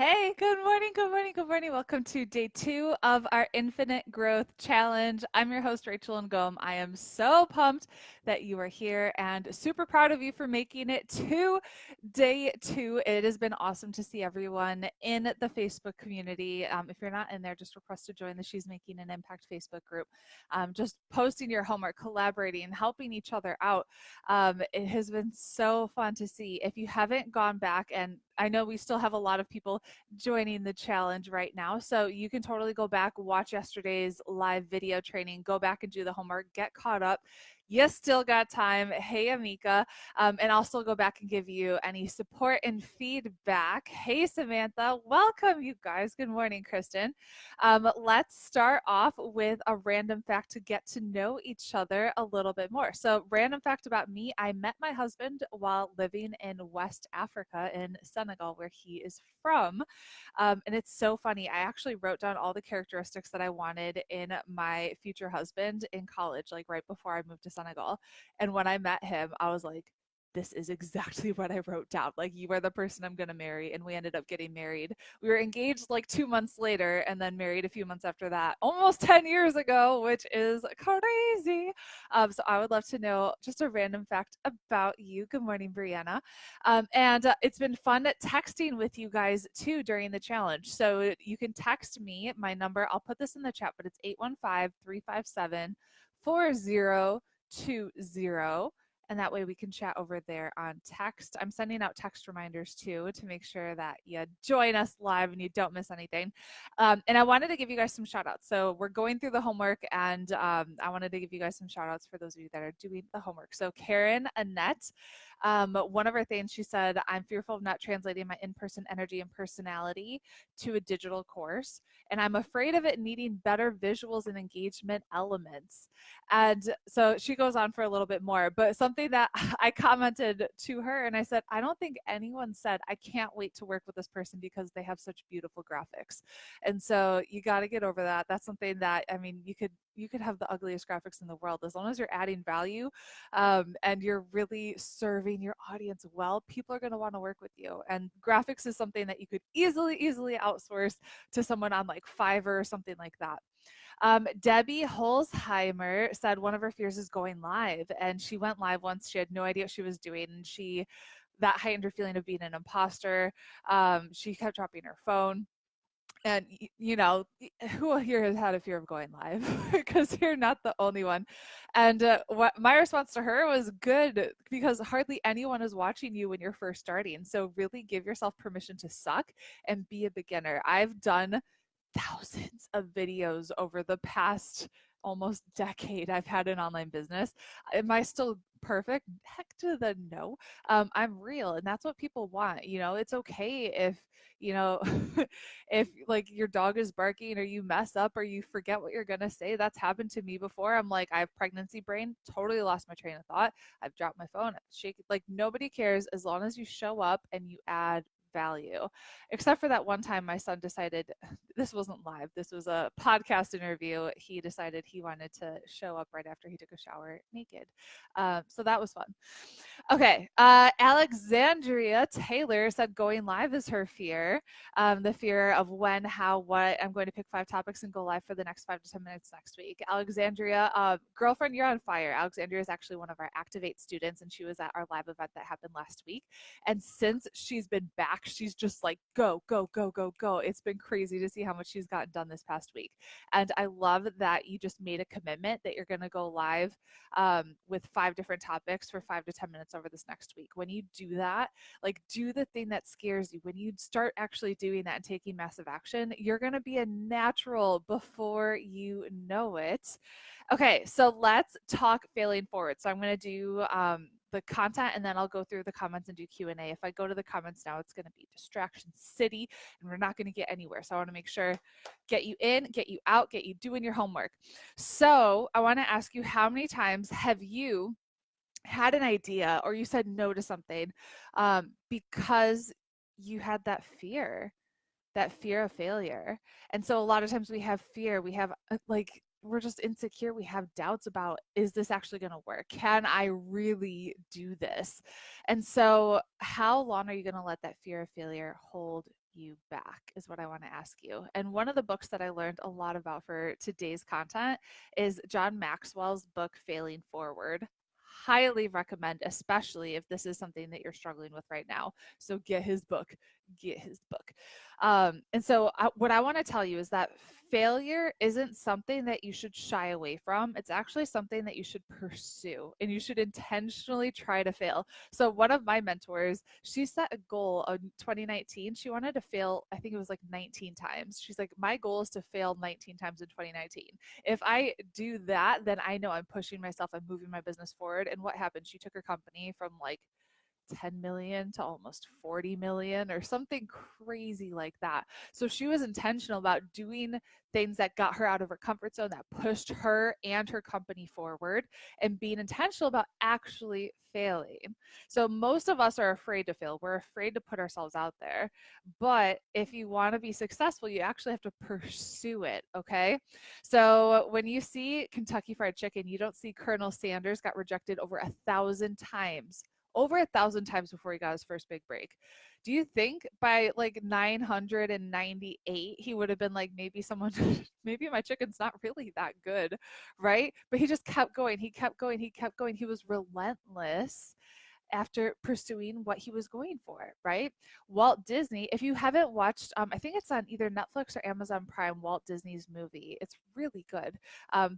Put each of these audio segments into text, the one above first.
Hey, good morning, good morning, good morning. Welcome to day 2 of our Infinite Growth Challenge. I'm your host, Rachel Ngom. I am so pumped that you are here and super proud of you for making it to day 2. It has been awesome to see everyone in the Facebook community. If you're not in there, just request to join the She's Making an Impact Facebook group. Just posting your homework, collaborating, helping each other out. It has been so fun to see. If you haven't gone back, and I know we still have a lot of people joining the challenge right now, so you can totally go back, watch yesterday's live video training, go back and do the homework, get caught up. You still got time. Hey, Amika. And I'll still go back and give you any support and feedback. Hey, Samantha. Welcome, you guys. Good morning, Kristen. Let's start off with a random fact to get to know each other a little bit more. So, random fact about me, I met my husband while living in West Africa in Senegal, where he is from. And it's so funny. I actually wrote down all the characteristics that I wanted in my future husband in college, like right before I moved to Senegal. And when I met him, I was like, this is exactly what I wrote down. Like, you are the person I'm going to marry. And we ended up getting married. We were engaged like 2 months later and then married a few months after that, almost 10 years ago, which is crazy. So I would love to know just a random fact about you. Good morning, Brianna. And it's been fun texting with you guys too during the challenge. So you can text me. My number, I'll put this in the chat, but it's 815-357-4020. And that way we can chat over there on text. I'm sending out text reminders too to make sure that you join us live and you don't miss anything. And I wanted to give you guys some shout outs. So we're going through the homework, and I wanted to give you guys some shout outs for those of you that are doing the homework. So Karen Annette, one of her things, she said, I'm fearful of not translating my in-person energy and personality to a digital course. And I'm afraid of it needing better visuals and engagement elements. And so she goes on for a little bit more, but something that I commented to her, and I said, I don't think anyone said, I can't wait to work with this person because they have such beautiful graphics. And so you got to get over that. That's something that, I mean, you could have the ugliest graphics in the world, as long as you're adding value, and you're really serving your audience well, people are going to want to work with you. And graphics is something that you could easily outsource to someone on like Fiverr or something like that. Debbie Holzheimer said one of her fears is going live, and she went live once. She had no idea what she was doing, and that heightened her feeling of being an imposter. She kept dropping her phone. And who here has had a fear of going live? Because you're not the only one. And what my response to her was good, because hardly anyone is watching you when you're first starting. So really give yourself permission to suck and be a beginner. I've done thousands of videos over the past almost decade I've had an online business. Am I still perfect? Heck to the no. I'm real, and that's what people want. It's okay if, you know, if like your dog is barking or you mess up or you forget what you're gonna say. That's happened to me before. I'm like, I have pregnancy brain, totally lost my train of thought. I've dropped my phone, I've shaken. Like, nobody cares as long as you show up and you add value. Except for that one time my son decided, this wasn't live, this was a podcast interview, he decided he wanted to show up right after he took a shower naked. So that was fun. Okay, Alexandria Taylor said going live is her fear. The fear of when, how, what. I'm going to pick 5 topics and go live for the next 5 to 10 minutes next week. Alexandria, girlfriend, you're on fire. Alexandria is actually one of our Activate students, and she was at our live event that happened last week. And since she's been back, she's just like, go, go, go, go, go. It's been crazy to see how much she's gotten done this past week. And I love that you just made a commitment that you're going to go live with 5 different topics for 5 to 10 minutes over this next week. When you do that, like, do the thing that scares you. When you start actually doing that and taking massive action, you're going to be a natural before you know it. Okay, so let's talk failing forward. So I'm going to do the content, and then I'll go through the comments and do Q&A. If I go to the comments now, it's going to be distraction city, and we're not going to get anywhere. So I want to make sure, get you in, get you out, get you doing your homework. So I want to ask you, how many times have you had an idea or you said no to something because you had that fear of failure? And so a lot of times we have fear, we have like, we're just insecure, we have doubts about, is this actually going to work? Can I really do this? And so how long are you going to let that fear of failure hold you back is what I want to ask you. And one of the books that I learned a lot about for today's content is John Maxwell's book, Failing Forward. Highly recommend, especially if this is something that you're struggling with right now. So get his book, get his book. What I want to tell you is that failure isn't something that you should shy away from. It's actually something that you should pursue and you should intentionally try to fail. So one of my mentors, she set a goal in 2019. She wanted to fail, I think it was like 19 times. She's like, my goal is to fail 19 times in 2019. If I do that, then I know I'm pushing myself, I'm moving my business forward. And what happened? She took her company from like 10 million to almost 40 million or something crazy like that. So she was intentional about doing things that got her out of her comfort zone, that pushed her and her company forward, and being intentional about actually failing. So most of us are afraid to fail. We're afraid to put ourselves out there. But if you want to be successful, you actually have to pursue it. Okay. So when you see Kentucky Fried Chicken, you don't see Colonel Sanders got rejected over 1,000 times, over 1,000 times before he got his first big break. Do you think by like 998 he would have been like, maybe someone, maybe my chicken's not really that good, right? But he just kept going. He kept going. He kept going. He was relentless after pursuing what he was going for, right? Walt Disney, if you haven't watched, I think it's on either Netflix or Amazon Prime, Walt Disney's movie. It's really good.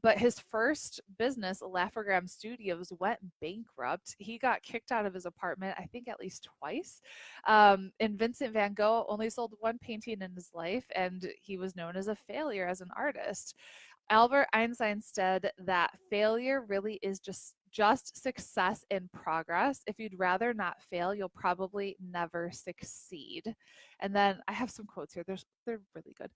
But his first business, Laugh-O-Gram Studios, went bankrupt. He got kicked out of his apartment, I think at least twice. And Vincent van Gogh only sold one painting in his life, and he was known as a failure as an artist. Albert Einstein said that failure really is just success in progress. If you'd rather not fail, you'll probably never succeed. And then I have some quotes here. They're really good.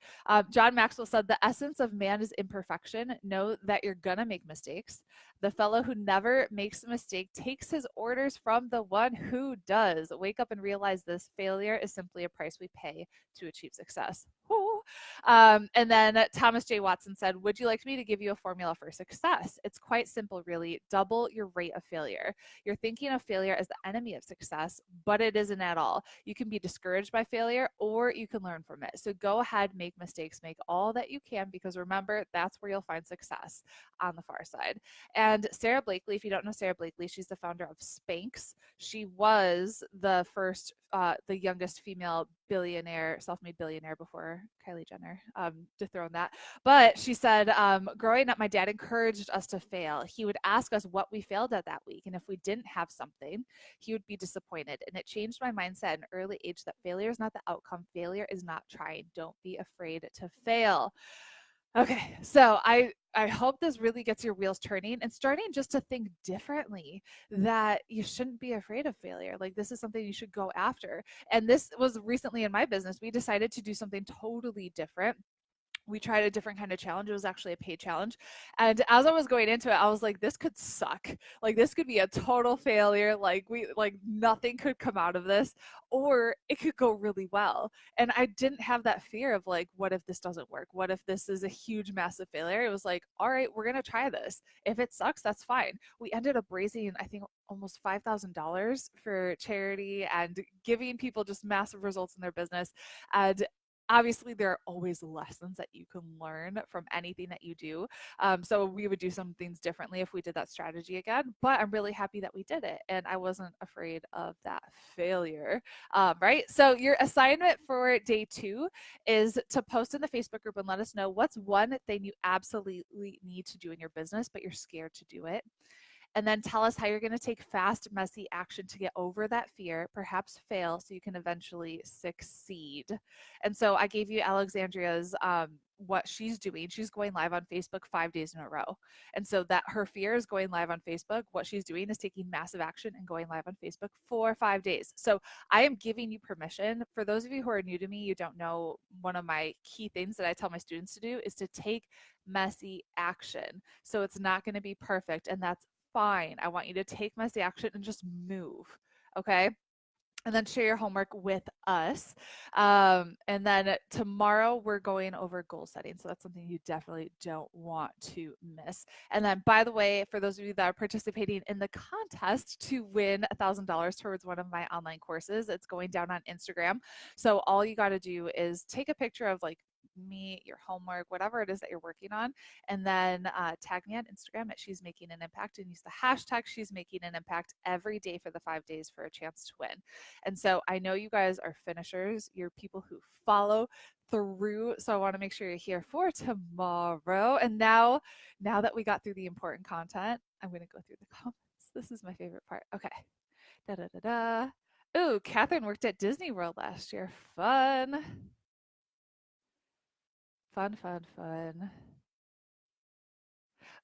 John Maxwell said, the essence of man is imperfection. Know that you're going to make mistakes. The fellow who never makes a mistake takes his orders from the one who does. Wake up and realize this. Failure is simply a price we pay to achieve success. Woo. And then Thomas J. Watson said, would you like me to give you a formula for success? It's quite simple, really. Double your rate of failure. You're thinking of failure as the enemy of success, but it isn't at all. You can be discouraged by failure or you can learn from it. So go ahead, make mistakes, make all that you can, because remember, that's where you'll find success on the far side. And Sarah Blakely, if you don't know Sarah Blakely, she's the founder of Spanx. She was the first, the youngest female billionaire, self-made billionaire before Kylie Jenner, dethrone that. But she said, growing up, my dad encouraged us to fail. He would ask us what we failed at that week. And if we didn't have something, he would be disappointed. And it changed my mindset at an early age that failure is not the outcome. Failure is not trying. Don't be afraid to fail. Okay, so I hope this really gets your wheels turning and starting just to think differently, that you shouldn't be afraid of failure. Like, this is something you should go after. And this was recently in my business. We decided to do something totally different. We tried a different kind of challenge. It was actually a paid challenge. And as I was going into it, I was like, this could suck. Like, this could be a total failure. Like nothing could come out of this, or it could go really well. And I didn't have that fear of like, what if this doesn't work? What if this is a huge, massive failure? It was like, all right, we're going to try this. If it sucks, that's fine. We ended up raising, I think, almost $5,000 for charity and giving people just massive results in their business. And obviously there are always lessons that you can learn from anything that you do. So we would do some things differently if we did that strategy again, but I'm really happy that we did it and I wasn't afraid of that failure. Right? So your assignment for day 2 is to post in the Facebook group and let us know what's one thing you absolutely need to do in your business, but you're scared to do it. And then tell us how you're going to take fast, messy action to get over that fear, perhaps fail, so you can eventually succeed. And so I gave you Alexandria's what she's doing. She's going live on Facebook 5 days in a row. And so that her fear is going live on Facebook. What she's doing is taking massive action and going live on Facebook for 5 days. So I am giving you permission. For those of you who are new to me, you don't know, one of my key things that I tell my students to do is to take messy action. So it's not going to be perfect, and that's fine. I want you to take messy action and just move. Okay. and then share your homework with us. And then tomorrow we're going over goal setting. So that's something you definitely don't want to miss. And then, by the way, for those of you that are participating in the contest to win $1,000 towards one of my online courses, it's going down on Instagram. So all you got to do is take a picture of like me, your homework, whatever it is that you're working on, and then tag me on Instagram at She's Making an Impact and use the hashtag She's Making an Impact every day for the 5 days for a chance to win. And so I know you guys are finishers. You're people who follow through. So I want to make sure you're here for tomorrow. And now that we got through the important content, I'm going to go through the comments. This is my favorite part. Okay. Da da da da. Ooh, Catherine worked at Disney World last year. Fun. Fun, fun, fun.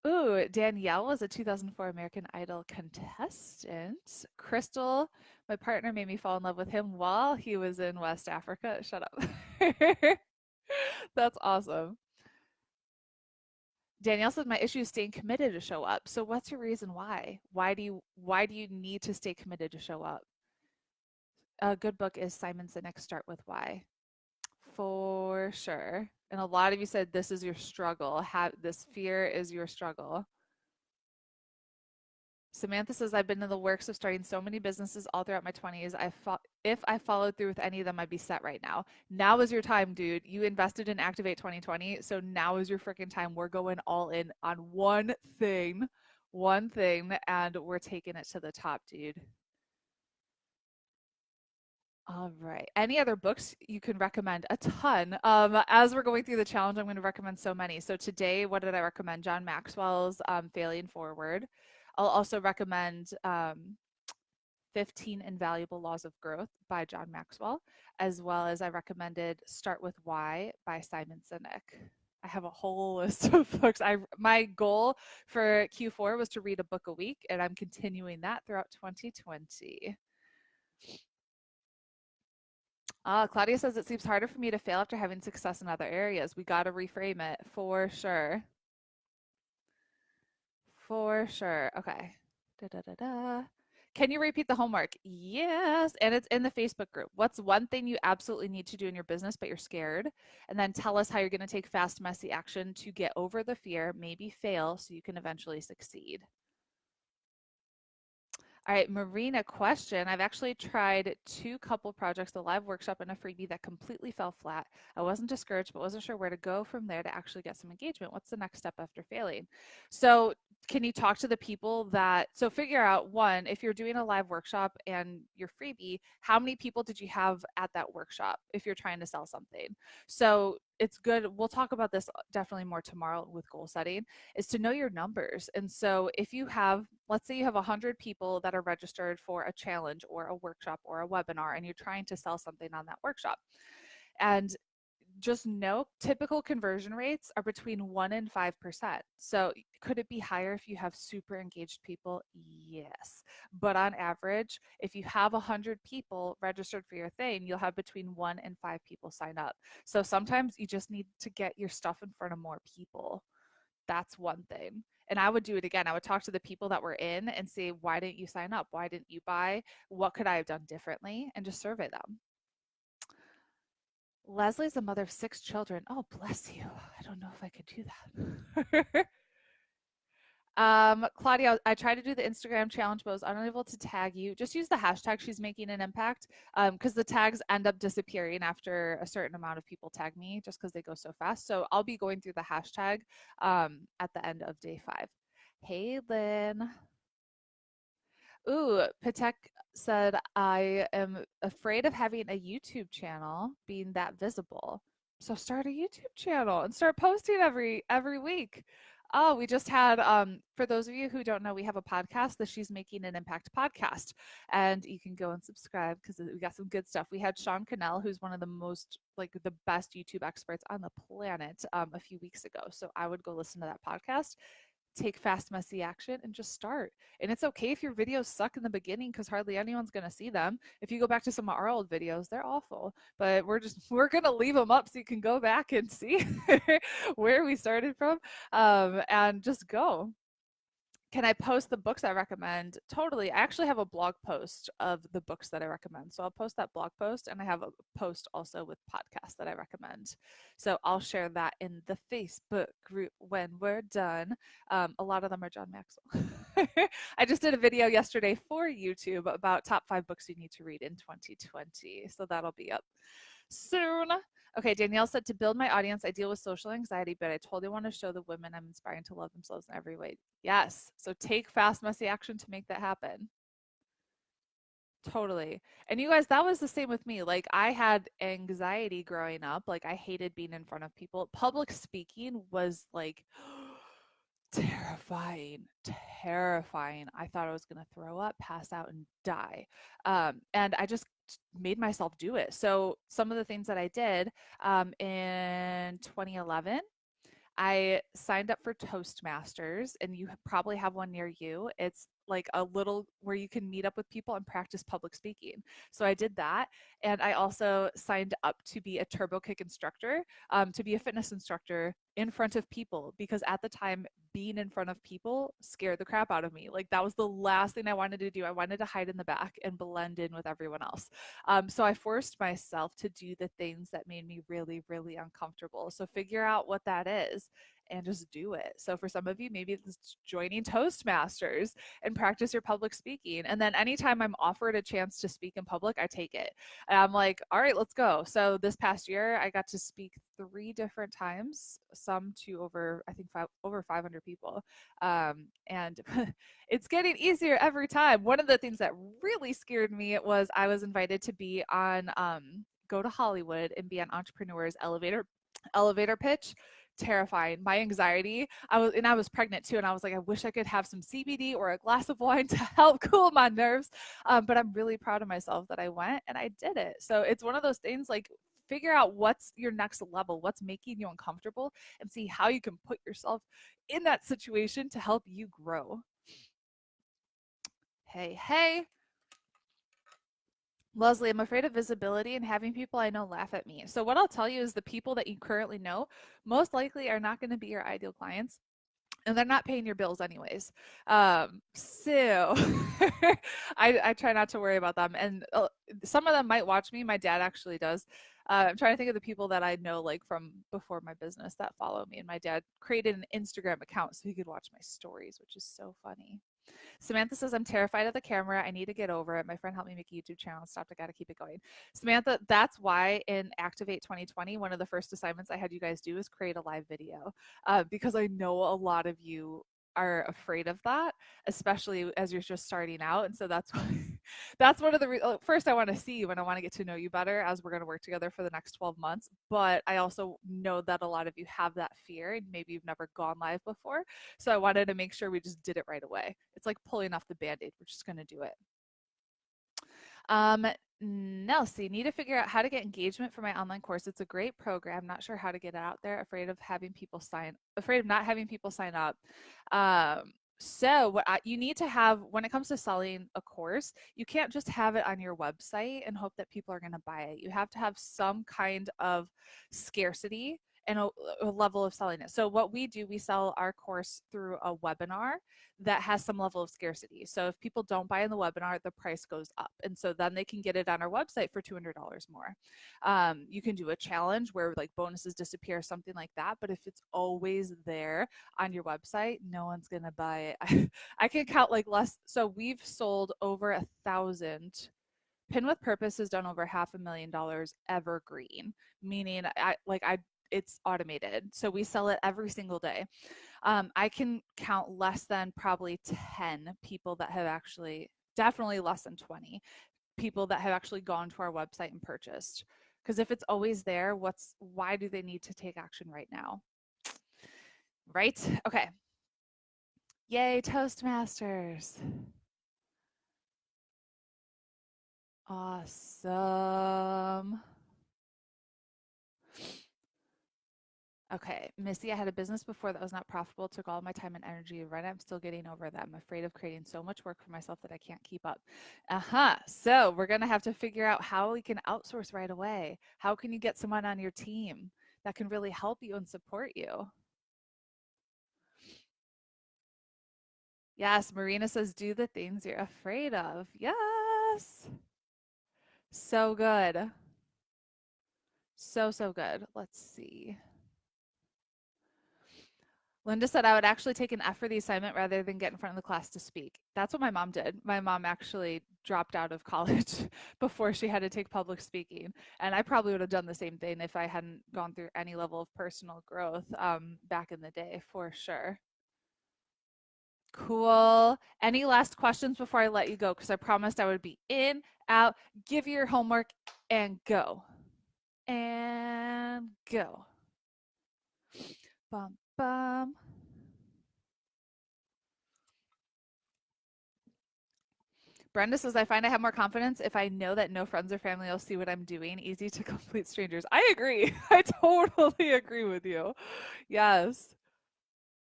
Ooh, Danielle was a 2004 American Idol contestant. Crystal, my partner, made me fall in love with him while he was in West Africa. Shut up. That's awesome. Danielle said my issue is staying committed to show up. So what's your reason why? Why do you need to stay committed to show up? A good book is Simon Sinek's Start with Why. For sure. And a lot of you said this is your struggle. This fear is your struggle. Samantha says, I've been in the works of starting so many businesses all throughout my 20s. If I followed through with any of them, I'd be set right now. Now is your time, dude. You invested in Activate 2020, so now is your freaking time. We're going all in on one thing, and we're taking it to the top, dude. All right. Any other books you can recommend? A ton. As we're going through the challenge, I'm going to recommend so many. So today, what did I recommend? John Maxwell's Failing Forward. I'll also recommend 15 Invaluable Laws of Growth by John Maxwell, as well as I recommended Start with Why by Simon Sinek. I have a whole list of books. My goal for Q4 was to read a book a week, and I'm continuing that throughout 2020. Claudia says it seems harder for me to fail after having success in other areas. We got to reframe it for sure. For sure. Okay. Da, da, da, da. Can you repeat the homework? Yes. And it's in the Facebook group. What's one thing you absolutely need to do in your business, but you're scared? And then tell us how you're going to take fast, messy action to get over the fear, maybe fail, so you can eventually succeed. All right, Marina, question. I've actually tried 2 couple projects, a live workshop and a freebie that completely fell flat. I wasn't discouraged, but wasn't sure where to go from there to actually get some engagement. What's the next step after failing? So can you talk to the people so figure out, one, if you're doing a live workshop and your freebie, how many people did you have at that workshop if you're trying to sell something? So it's good. We'll talk about this definitely more tomorrow with goal setting, is to know your numbers. And so if you have, let's say you have 100 people that are registered for a challenge or a workshop or a webinar, and you're trying to sell something on that workshop. And just know typical conversion rates are between 1 and 5%. So could it be higher if you have super engaged people? Yes. But on average, if you have 100 people registered for your thing, you'll have between 1 and 5 people sign up. So sometimes you just need to get your stuff in front of more people. That's one thing. And I would do it again. I would talk to the people that were in and say, why didn't you sign up? Why didn't you buy? What could I have done differently? And just survey them. Leslie's the mother of 6 children. Oh, bless you. I don't know if I could do that. Claudia, I tried to do the Instagram challenge, but I was unable to tag you. Just use the hashtag She's Making an Impact, because the tags end up disappearing after a certain amount of people tag me, just because they go so fast. So I'll be going through the hashtag at the end of day 5. Hey, Lynn. Ooh, Patek said, I am afraid of having a YouTube channel being that visible. So start a YouTube channel and start posting every week. Oh, we just had, for those of you who don't know, we have a podcast, the She's Making an Impact podcast, and you can go and subscribe because we got some good stuff. We had Sean Cannell, who's one of the most, like, the best YouTube experts on the planet, a few weeks ago. So I would go listen to that podcast, take fast, messy action, and just start. And it's okay if your videos suck in the beginning because hardly anyone's going to see them. If you go back to some of our old videos, they're awful, but we're going to leave them up so you can go back and see where we started from, and just go. Can I post the books I recommend? Totally. I actually have a blog post of the books that I recommend. So I'll post that blog post, and I have a post also with podcasts that I recommend. So I'll share that in the Facebook group when we're done. A lot of them are John Maxwell. I just did a video yesterday for YouTube about top 5 books you need to read in 2020. So that'll be up soon. Okay, Danielle said, to build my audience, I deal with social anxiety, but I totally want to show the women I'm inspiring to love themselves in every way. Yes. So take fast, messy action to make that happen. Totally. And you guys, that was the same with me. Like, I had anxiety growing up. Like, I hated being in front of people. Public speaking was like terrifying, terrifying. I thought I was going to throw up, pass out, and die. And I just made myself do it. So, some of the things that I did in 2011, I signed up for Toastmasters, and you probably have one near you. It's like a little where you can meet up with people and practice public speaking. So I did that. And I also signed up to be a turbo kick instructor, to be a fitness instructor in front of people, because at the time, being in front of people scared the crap out of me. Like, that was the last thing I wanted to do. I wanted to hide in the back and blend in with everyone else. So I forced myself to do the things that made me really, really uncomfortable. So figure out what that is and just do it. So for some of you, maybe it's joining Toastmasters and practice your public speaking. And then anytime I'm offered a chance to speak in public, I take it. And I'm like, all right, let's go. So this past year, I got to speak 3 different times, some to over, I think, over 500 people. And it's getting easier every time. One of the things that really scared me was I was invited to be on go to Hollywood and be on Entrepreneur's elevator pitch. Terrifying. My anxiety. I was pregnant too, and I was like, I wish I could have some CBD or a glass of wine to help cool my nerves. But I'm really proud of myself that I went and I did it. So it's one of those things, like, figure out what's your next level, what's making you uncomfortable, and see how you can put yourself in that situation to help you grow. Hey, hey. Leslie, I'm afraid of visibility and having people I know laugh at me. So, what I'll tell you is the people that you currently know most likely are not going to be your ideal clients, and they're not paying your bills anyways. So I try not to worry about them. And some of them might watch me. My dad actually does. I'm trying to think of the people that I know, like from before my business, that follow me. And my dad created an Instagram account so he could watch my stories, which is so funny. Samantha says, I'm terrified of the camera. I need to get over it. My friend helped me make a YouTube channel. Stopped. I got to keep it going. Samantha, that's why in Activate 2020, one of the first assignments I had you guys do is create a live video, because I know a lot of you are afraid of that, especially as you're just starting out. And so that's why, that's one of the first, I want to see you and I want to get to know you better as we're going to work together for the next 12 months. But I also know that a lot of you have that fear and maybe you've never gone live before. So I wanted to make sure we just did it right away. It's like pulling off the band-aid. We're just going to do it. Nelsie, need to figure out how to get engagement for my online course. It's a great program. Not sure how to get it out there. Afraid of not having people sign up. So what you need to have when it comes to selling a course, you can't just have it on your website and hope that people are going to buy it. You have to have some kind of scarcity and a level of selling it. So what we do, we sell our course through a webinar that has some level of scarcity. So if people don't buy in the webinar, the price goes up. And so then they can get it on our website for $200 more. You can do a challenge where like bonuses disappear, something like that. But if it's always there on your website, no one's going to buy it. I can count like less. So we've sold over 1,000. Pin with Purpose has done over $500,000 evergreen, meaning it's automated. So we sell it every single day. I can count less than probably 10 people that have actually, definitely less than 20 people that have actually gone to our website and purchased. Because if it's always there, why do they need to take action right now? Right? Okay. Yay, Toastmasters. Awesome. Okay, Missy, I had a business before that was not profitable, took all my time and energy. Right, I'm still getting over that. I'm afraid of creating so much work for myself that I can't keep up. So we're going to have to figure out how we can outsource right away. How can you get someone on your team that can really help you and support you? Yes, Marina says, do the things you're afraid of. Yes. So good. So, so good. Let's see. Linda said, I would actually take an F for the assignment rather than get in front of the class to speak. That's what my mom did. My mom actually dropped out of college before she had to take public speaking. And I probably would have done the same thing if I hadn't gone through any level of personal growth back in the day, for sure. Cool. Any last questions before I let you go? Because I promised I would be in, out, give your homework, and go. And go. Bum, bum. Brenda says, I find I have more confidence if I know that no friends or family will see what I'm doing. Easy to complete strangers. I agree. I totally agree with you. Yes.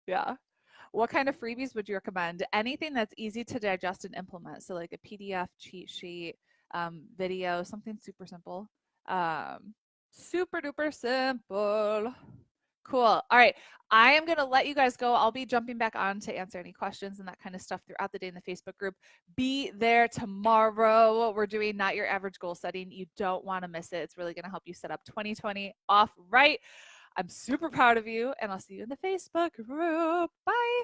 Yeah. What kind of freebies would you recommend? Anything that's easy to digest and implement. So, like a PDF cheat sheet, video, something super simple. Super duper simple. Cool. All right. I am going to let you guys go. I'll be jumping back on to answer any questions and that kind of stuff throughout the day in the Facebook group. Be there tomorrow. We're doing Not Your Average Goal Setting. You don't want to miss it. It's really going to help you set up 2020 off right. I'm super proud of you, and I'll see you in the Facebook group. Bye.